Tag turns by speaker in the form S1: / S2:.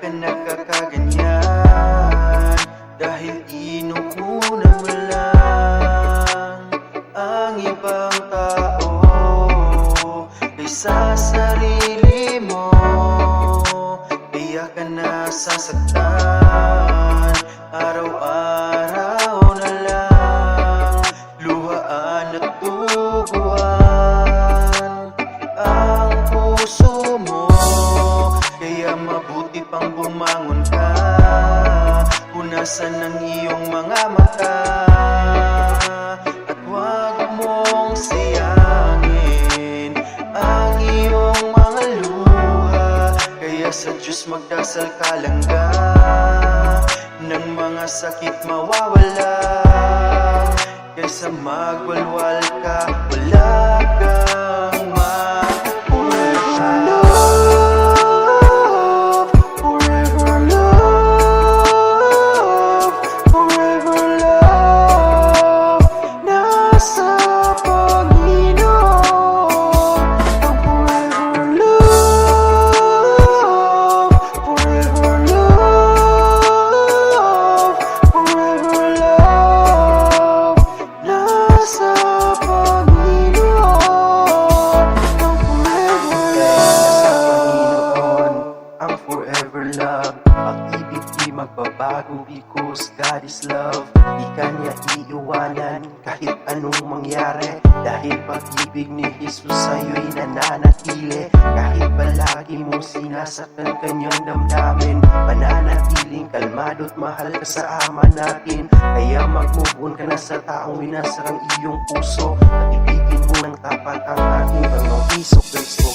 S1: ka nagkakaganyan, dahil inuuna mo lang ang ibang tao kaysa sarili mo. Kaya ka nasasaktan, araw-araw na lang, luhaan at duguan ang puso mo. Kaya mabuti pang bumangon ka, punasan ng iyong mga mata, at huwag mong sayangin ang iyong mga luha. Kaya sa Diyos magdasal ka langga, ng mga sakit mawawala, kaysa magwalwal ka, wala kang makukuha. Love, pag-ibig di magbabago because God is love. Di ka niya iiwanan kahit anong mangyari, dahil pag-ibig ni Jesus sa'yo'y nananatili. Kahit palagi mong sinasaktan kanyang damdamin, mananatiling kalmado at mahal ka sa Ama natin. Kaya mag-move on ka na sa taong winasar ang iyong puso, at ibigin mo ng tapat ang ating Panginoong Hesus Kristo.